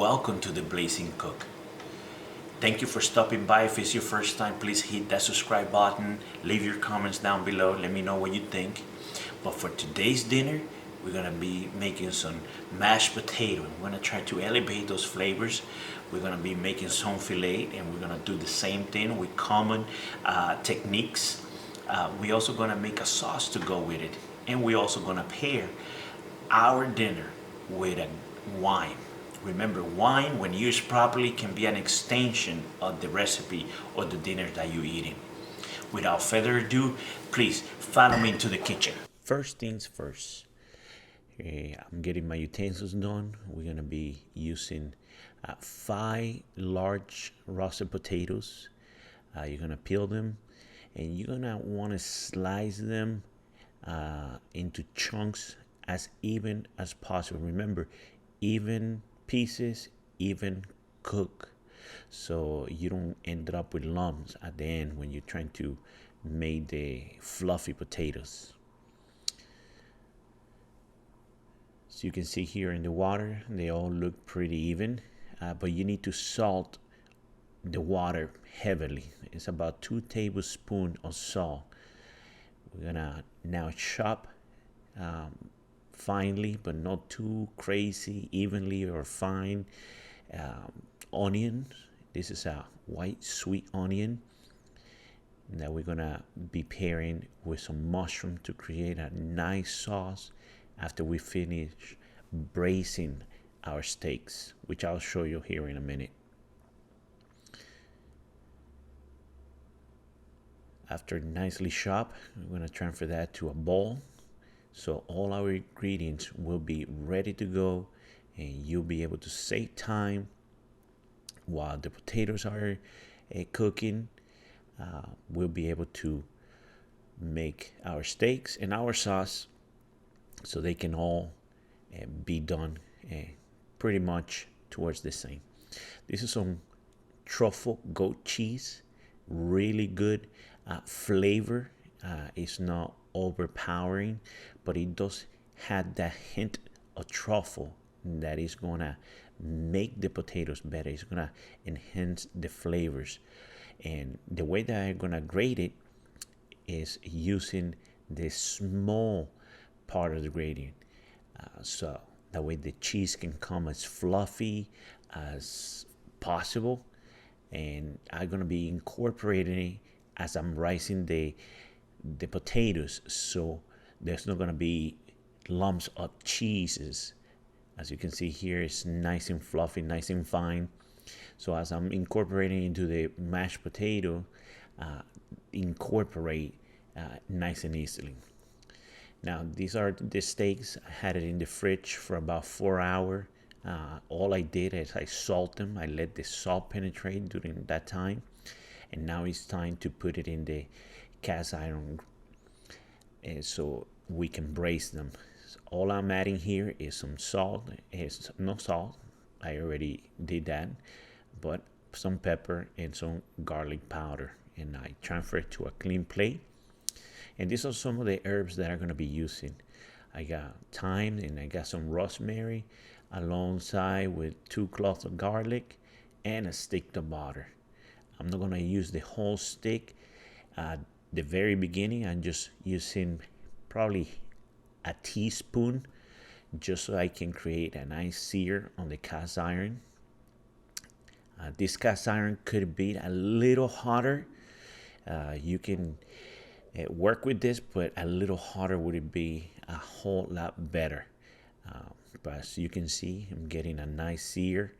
welcome to the Blazing Cook. Thank you for stopping by. If it's your first time, please hit that subscribe button. Leave your comments down below. Let me know what you think. But for today's dinner, we're gonna be making some mashed potato. We're gonna try to elevate those flavors. We're gonna be making some filet, and we're gonna do the same thing with common techniques. We're also gonna make a sauce to go with it, and we're also gonna pair our dinner with a wine. Remember, wine, when used properly, can be an extension of the recipe or the dinner that you're eating. Without further ado, please follow me into the kitchen. First things first, I'm getting my utensils done. We're gonna be using 5 large roasted potatoes. You're gonna peel them, and you're gonna want to slice them into chunks as even as possible. Remember, even pieces, even cook, so you don't end up with lumps at the end when you're trying to make the fluffy potatoes. So you can see here in the water, they all look pretty even, but you need to salt the water heavily. It's about 2 tablespoons of salt. We're gonna now chop finely, but not too crazy, evenly or fine. Onions. This is a white sweet onion that we're gonna be pairing with some mushroom to create a nice sauce after we finish braising our steaks, which I'll show you here in a minute. After nicely chopped, we're gonna transfer that to a bowl. So all our ingredients will be ready to go, and you'll be able to save time while the potatoes are cooking. We'll be able to make our steaks and our sauce so they can all be done pretty much towards the same. This is some truffle goat cheese, really good flavor. It's not overpowering, but it does have that hint of truffle that is gonna make the potatoes better. It's gonna enhance the flavors, and the way that I'm gonna grate it is using the small part of the grating, so that way the cheese can come as fluffy as possible. And I'm gonna be incorporating it as I'm rising the potatoes, so there's not going to be lumps of cheeses. As you can see here, it's nice and fluffy, nice and fine. So as I'm incorporating into the mashed potato, incorporate nice and easily. Now, these are the steaks. I had it in the fridge for about 4 hours. All I did is I salt them. I let the salt penetrate during that time, and now it's time to put it in the cast iron, so we can braise them. So all I'm adding here is some salt. It's no salt, I already did that, but some pepper and some garlic powder, and I transfer it to a clean plate. And these are some of the herbs that I'm going to be using. I got thyme, and I got some rosemary alongside with 2 cloves of garlic and a stick of butter. I'm not going to use the whole stick. The very beginning, I'm just using probably a teaspoon, just so I can create a nice sear on the cast iron. This cast iron could be a little hotter. You can work with this, but a little hotter would be a whole lot better. But as you can see, I'm getting a nice sear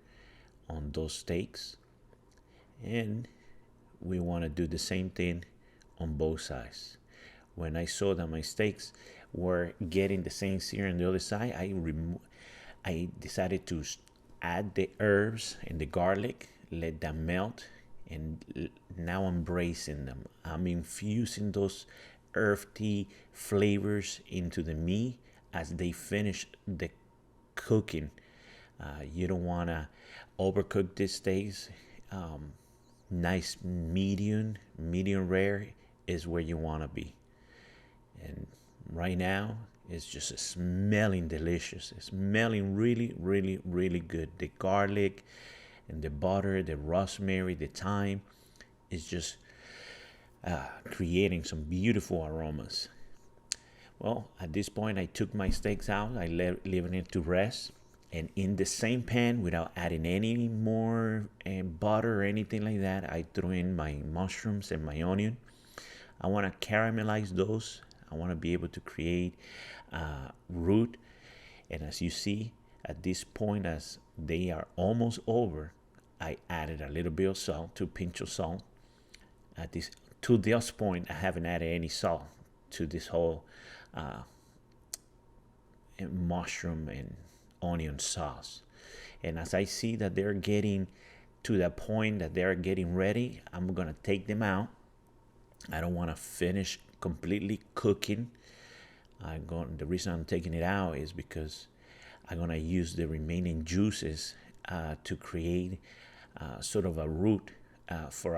on those steaks, and we want to do the same thing on both sides. When I saw that my steaks were getting the same sear on the other side, I decided to add the herbs and the garlic, let them melt, and now I'm braising them. I'm infusing those earthy flavors into the meat as they finish the cooking. You don't want to overcook these steaks. Nice medium rare is where you want to be. And right now It's just smelling delicious. It's smelling really, really, really good. The garlic and the butter, the rosemary, the thyme is just creating some beautiful aromas. Well, at this point, I took my steaks out. I leaving it to rest. And in the same pan, without adding any more butter or anything like that, I threw in my mushrooms and my onion. I want to caramelize those. I want to be able to create root. And as you see, at this point, as they are almost over, I added a little bit of salt, 2 pinch of salt. At this to this point, I haven't added any salt to this whole mushroom and onion sauce. And as I see that they're getting to the point that they're getting ready, I'm gonna take them out. I don't want to finish completely cooking. The reason I'm taking it out is because I'm gonna use the remaining juices to create sort of a root for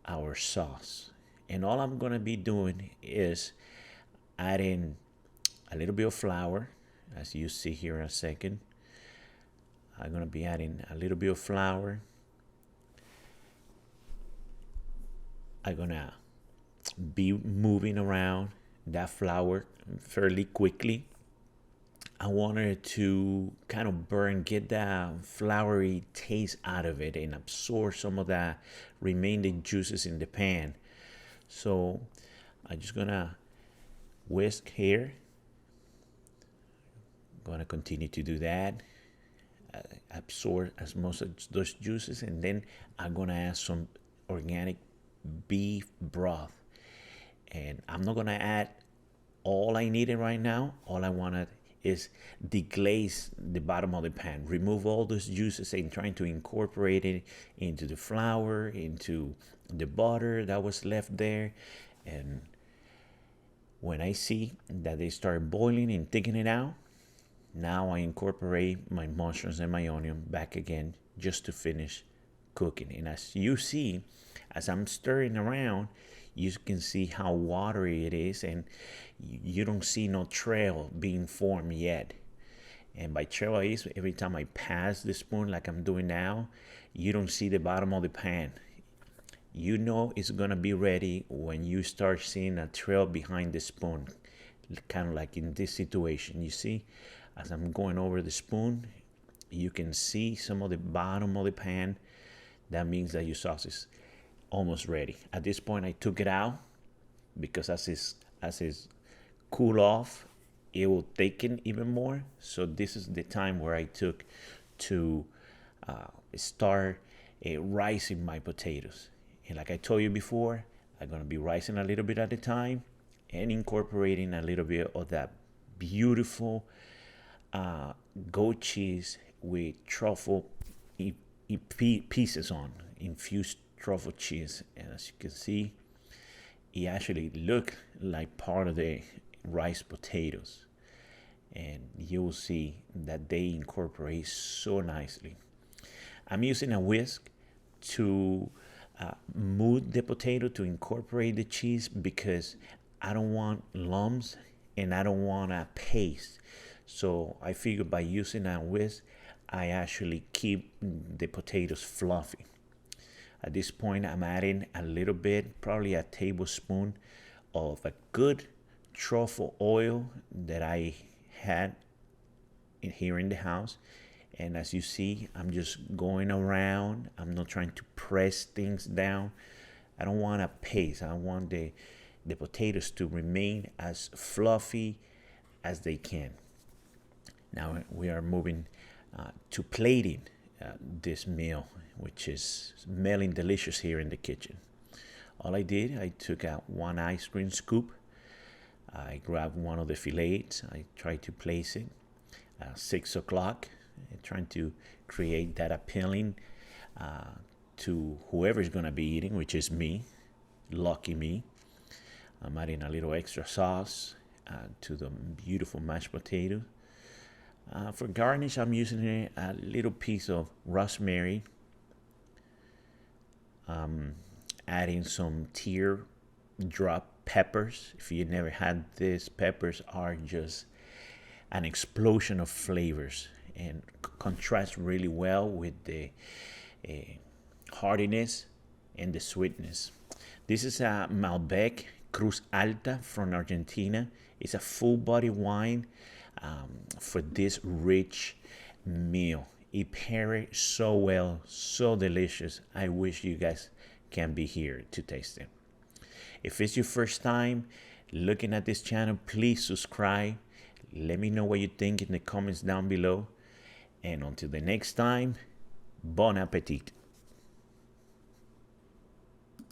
our sauce. And all I'm gonna be doing is adding a little bit of flour, as you see here in a second. I'm gonna be adding a little bit of flour. I'm gonna be moving around that flour fairly quickly. I wanted to kind of get that floury taste out of it and absorb some of the remaining juices in the pan. So I'm just gonna whisk here. I'm gonna continue to do that. Absorb as most of those juices, and then I'm gonna add some organic beef broth. And I'm not gonna add all I needed right now. All I wanted is deglaze the bottom of the pan, remove all those juices and trying to incorporate it into the flour, into the butter that was left there. And when I see that they start boiling and taking it out, now I incorporate my mushrooms and my onion back again just to finish cooking. And as you see, as I'm stirring around, you can see how watery it is, and you don't see no trail being formed yet. And by trail is every time I pass the spoon like I'm doing now, you don't see the bottom of the pan. You know it's gonna be ready when you start seeing a trail behind the spoon, kind of like in this situation. You see, as I'm going over the spoon, you can see some of the bottom of the pan. That means that your sauce is almost ready. At this point, I took it out because as it's cool off, it will thicken even more. So this is the time where I took to start rising my potatoes. And like I told you before, I'm gonna be rising a little bit at a time and incorporating a little bit of that beautiful goat cheese with truffle pieces on, infused truffle cheese. And as you can see, it actually look like part of the rice potatoes, and you will see that they incorporate so nicely. I'm using a whisk to move the potato to incorporate the cheese because I don't want lumps and I don't want a paste. So I figured by using a whisk, I actually keep the potatoes fluffy. At this point, I'm adding a little bit, probably a tablespoon of a good truffle oil that I had here in the house. And as you see, I'm just going around. I'm not trying to press things down. I don't want a paste. I want the potatoes to remain as fluffy as they can. Now we are moving to plating this meal, which is smelling delicious here in the kitchen. All I did, I took out one ice cream scoop. I grabbed one of the fillets. I tried to place it 6 o'clock, trying to create that appealing to whoever's going to be eating, which is me. Lucky me. I'm adding a little extra sauce to the beautiful mashed potato. For garnish, I'm using a little piece of rosemary. Adding some teardrop peppers. If you never had this, peppers are just an explosion of flavors and contrast really well with the uh, hardiness and the sweetness. This is a Malbec Cruz Alta from Argentina. It's a full body wine for this rich meal. It paired so well, so delicious. I wish you guys can be here to taste it. If it's your first time looking at this channel, please subscribe. Let me know what you think in the comments down below. And until the next time, bon appetit.